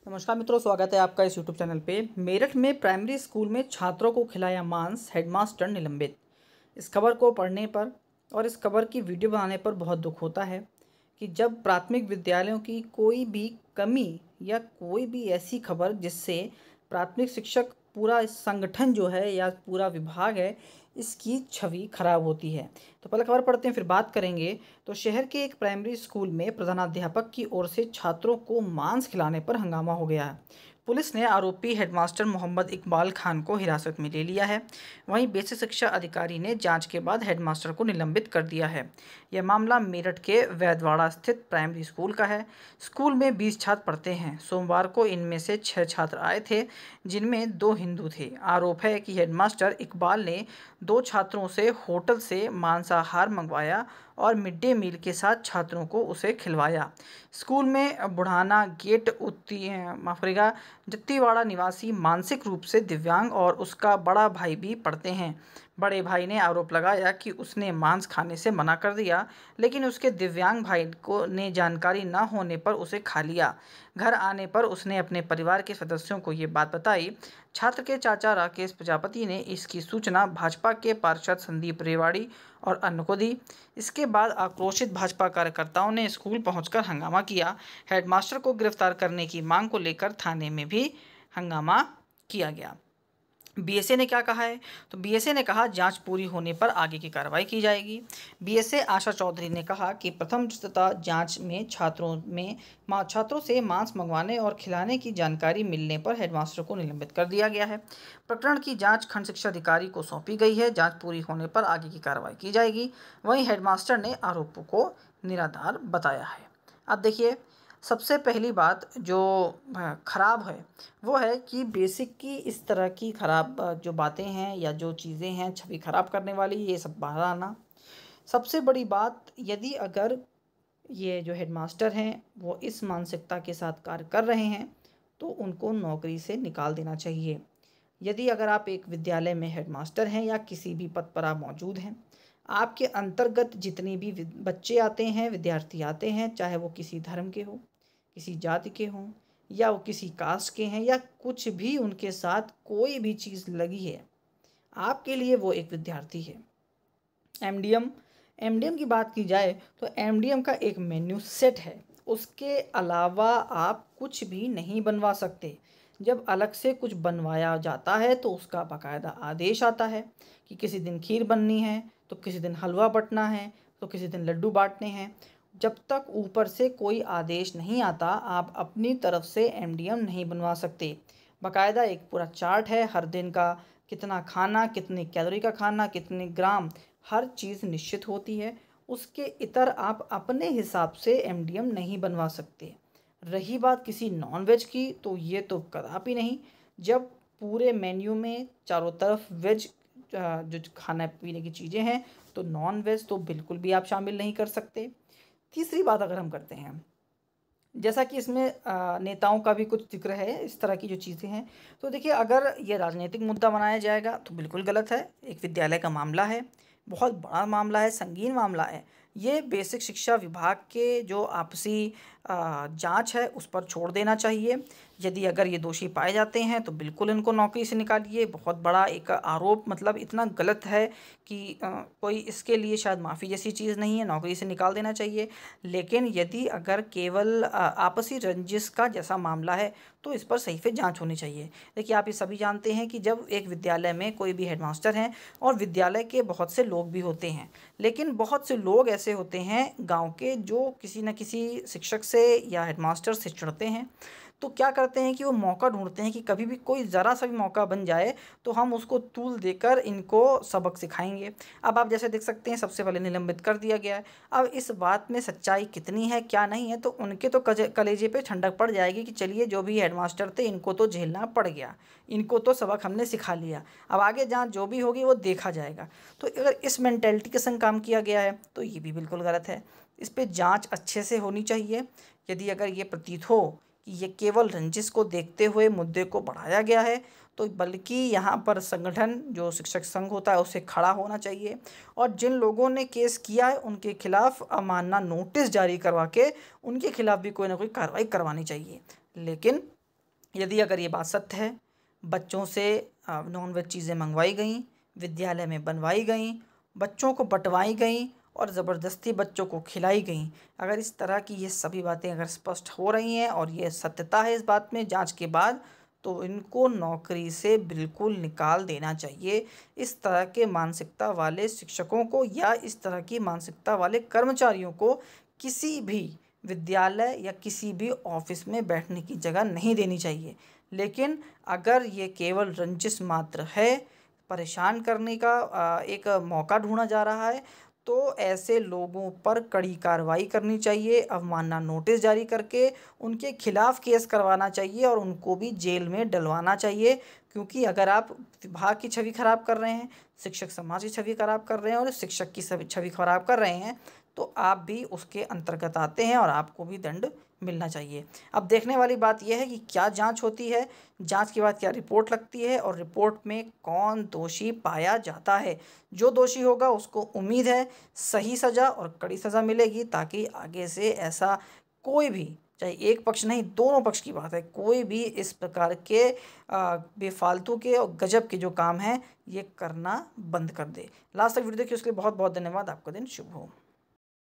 नमस्कार मित्रों, स्वागत है आपका इस यूट्यूब चैनल पे। मेरठ में प्राइमरी स्कूल में छात्रों को खिलाया मांस, हेडमास्टर निलंबित। इस खबर को पढ़ने पर और इस खबर की वीडियो बनाने पर बहुत दुख होता है कि जब प्राथमिक विद्यालयों की कोई भी कमी या कोई भी ऐसी खबर जिससे प्राथमिक शिक्षक पूरा संगठन जो है या पूरा विभाग है इसकी छवि खराब होती है। तो पहले खबर पढ़ते हैं, फिर बात करेंगे। तो शहर के एक प्राइमरी स्कूल में प्रधानाध्यापक की ओर से छात्रों को मांस खिलाने पर हंगामा हो गया है। पुलिस ने आरोपी हेडमास्टर मोहम्मद इकबाल खान को हिरासत में ले लिया है। वहीं बेसिक शिक्षा अधिकारी ने जांच के बाद हेडमास्टर को निलंबित कर दिया है। यह मामला मेरठ के वैदवाड़ा स्थित प्राइमरी स्कूल का है। स्कूल में 20 छात्र पढ़ते हैं। सोमवार को इनमें से 6 छात्र आए थे, जिनमें 2 हिंदू थे। आरोप है कि हेडमास्टर इकबाल ने 2 छात्रों से होटल से मांसाहार मंगवाया और मिड डे मील के साथ छात्रों को उसे खिलवाया। स्कूल में बुढ़ाना गेट जत्तीवाड़ा निवासी मानसिक रूप से दिव्यांग और उसका बड़ा भाई भी पढ़ते हैं। बड़े भाई ने आरोप लगाया कि उसने मांस खाने से मना कर दिया, लेकिन उसके दिव्यांग भाई को ने जानकारी न होने पर उसे खा लिया। घर आने पर उसने अपने परिवार के सदस्यों को ये बात बताई। छात्र के चाचा राकेश प्रजापति ने इसकी सूचना भाजपा के पार्षद संदीप रेवाड़ी और अन्य को दी। इसके बाद आक्रोशित भाजपा कार्यकर्ताओं ने स्कूल पहुंचकर हंगामा किया। हेडमास्टर को गिरफ्तार करने की मांग को लेकर थाने में भी हंगामा किया गया। बीएसए ने क्या कहा है? तो बीएसए ने कहा जांच पूरी होने पर आगे की कार्रवाई की जाएगी। बीएसए आशा चौधरी ने कहा कि प्रथम दृष्टया जांच में छात्रों से मांस मंगवाने और खिलाने की जानकारी मिलने पर हेडमास्टर को निलंबित कर दिया गया है। प्रकरण की जांच खंड शिक्षा अधिकारी को सौंपी गई है। जांच पूरी होने पर आगे की कार्रवाई की जाएगी। वहीं हेडमास्टर ने आरोपों को निराधार बताया है। अब देखिए, सबसे पहली बात जो ख़राब है वो है कि बेसिक की इस तरह की ख़राब जो बातें हैं या जो चीज़ें हैं छवि ख़राब करने वाली, ये सब बाहर आना। सबसे बड़ी बात, यदि अगर ये जो हेडमास्टर हैं वो इस मानसिकता के साथ कार्य कर रहे हैं तो उनको नौकरी से निकाल देना चाहिए। यदि अगर आप एक विद्यालय में हेडमास्टर हैं या किसी भी पद पर आप मौजूद हैं, आपके अंतर्गत जितने भी बच्चे आते हैं, विद्यार्थी आते हैं, चाहे वो किसी धर्म के हों, किसी जाति के हों या वो किसी कास्ट के हैं या कुछ भी उनके साथ कोई भी चीज़ लगी है, आपके लिए वो एक विद्यार्थी है। एमडीएम एमडीएम की बात की जाए तो एमडीएम का एक मेन्यू सेट है। उसके अलावा आप कुछ भी नहीं बनवा सकते। जब अलग से कुछ बनवाया जाता है तो उसका बाकायदा आदेश आता है कि किसी दिन खीर बननी है, तो किसी दिन हलवा बँटना है, तो किसी दिन लड्डू बाँटने हैं। जब तक ऊपर से कोई आदेश नहीं आता, आप अपनी तरफ से एमडीएम नहीं बनवा सकते। बाकायदा एक पूरा चार्ट है, हर दिन का कितना खाना, कितनी कैलोरी का खाना, कितने ग्राम, हर चीज़ निश्चित होती है। उसके इतर आप अपने हिसाब से एमडीएम नहीं बनवा सकते। रही बात किसी नॉन वेज की, तो ये तो कदापि नहीं। जब पूरे मेन्यू में चारों तरफ वेज जो खाने पीने की चीज़ें हैं, तो नॉन वेज तो बिल्कुल भी आप शामिल नहीं कर सकते। तीसरी बात अगर हम करते हैं, जैसा कि इसमें नेताओं का भी कुछ ज़िक्र है, इस तरह की जो चीज़ें हैं, तो देखिए अगर ये राजनीतिक मुद्दा बनाया जाएगा तो बिल्कुल गलत है। एक विद्यालय का मामला है, बहुत बड़ा मामला है, संगीन मामला है। ये बेसिक शिक्षा विभाग के जो आपसी जांच है उस पर छोड़ देना चाहिए। यदि अगर ये दोषी पाए जाते हैं तो बिल्कुल इनको नौकरी से निकालिए। बहुत बड़ा एक आरोप, मतलब इतना गलत है कि कोई इसके लिए शायद माफ़ी जैसी चीज़ नहीं है, नौकरी से निकाल देना चाहिए। लेकिन यदि अगर केवल आपसी रंजिश का जैसा मामला है तो इस पर सही से जांच होनी चाहिए। देखिए, आप ये सभी जानते हैं कि जब एक विद्यालय में कोई भी हेडमास्टर हैं और विद्यालय के बहुत से लोग भी होते हैं, लेकिन बहुत से लोग ऐसे होते हैं गांव के जो किसी न किसी शिक्षक से या हेडमास्टर से चिढ़ते हैं, तो क्या करते हैं कि वो मौका ढूंढते हैं कि कभी भी कोई ज़रा सा भी मौका बन जाए तो हम उसको तूल देकर इनको सबक सिखाएंगे। अब आप जैसे देख सकते हैं, सबसे पहले निलंबित कर दिया गया है। अब इस बात में सच्चाई कितनी है क्या नहीं है, तो उनके तो कलेजे पे ठंडक पड़ जाएगी कि चलिए जो भी हेडमास्टर थे इनको तो झेलना पड़ गया, इनको तो सबक हमने सिखा लिया, अब आगे जहाँ जो भी होगी वो देखा जाएगा। तो अगर इस मेंटेलिटी के संग काम किया गया है तो ये भी बिल्कुल गलत है। इस पे जांच अच्छे से होनी चाहिए। यदि अगर ये प्रतीत हो कि ये केवल रंजिश को देखते हुए मुद्दे को बढ़ाया गया है, तो बल्कि यहाँ पर संगठन जो शिक्षक संघ होता है उसे खड़ा होना चाहिए और जिन लोगों ने केस किया है उनके खिलाफ अमानना नोटिस जारी करवा के उनके खिलाफ भी कोई ना कोई कार्रवाई करवानी चाहिए। लेकिन यदि अगर ये बात सत्य है, बच्चों से नॉनवेज चीज़ें मंगवाई गईं, विद्यालय में बनवाई गईं, बच्चों को बँटवाई गईं और ज़बरदस्ती बच्चों को खिलाई गईं, अगर इस तरह की ये सभी बातें अगर स्पष्ट हो रही हैं और ये सत्यता है इस बात में जांच के बाद, तो इनको नौकरी से बिल्कुल निकाल देना चाहिए। इस तरह के मानसिकता वाले शिक्षकों को या इस तरह की मानसिकता वाले कर्मचारियों को किसी भी विद्यालय या किसी भी ऑफिस में बैठने की जगह नहीं देनी चाहिए। लेकिन अगर ये केवल रंजिश मात्र है, परेशान करने का एक मौका ढूंढा जा रहा है, तो ऐसे लोगों पर कड़ी कार्रवाई करनी चाहिए, अवमानना नोटिस जारी करके उनके खिलाफ केस करवाना चाहिए और उनको भी जेल में डलवाना चाहिए। क्योंकि अगर आप विभाग की छवि खराब कर रहे हैं, शिक्षक समाज की छवि खराब कर रहे हैं और शिक्षक की छवि खराब कर रहे हैं, तो आप भी उसके अंतर्गत आते हैं और आपको भी दंड मिलना चाहिए। अब देखने वाली बात यह है कि क्या जांच होती है, जांच के बाद क्या रिपोर्ट लगती है और रिपोर्ट में कौन दोषी पाया जाता है। जो दोषी होगा उसको उम्मीद है सही सज़ा और कड़ी सज़ा मिलेगी, ताकि आगे से ऐसा कोई भी, चाहे एक पक्ष नहीं दोनों पक्ष की बात है, कोई भी इस प्रकार के बेफालतू के और गजब के जो काम हैं ये करना बंद कर दे। लास्ट तक वीडियो देखिए, उसके लिए बहुत बहुत धन्यवाद। आपका दिन शुभ हो।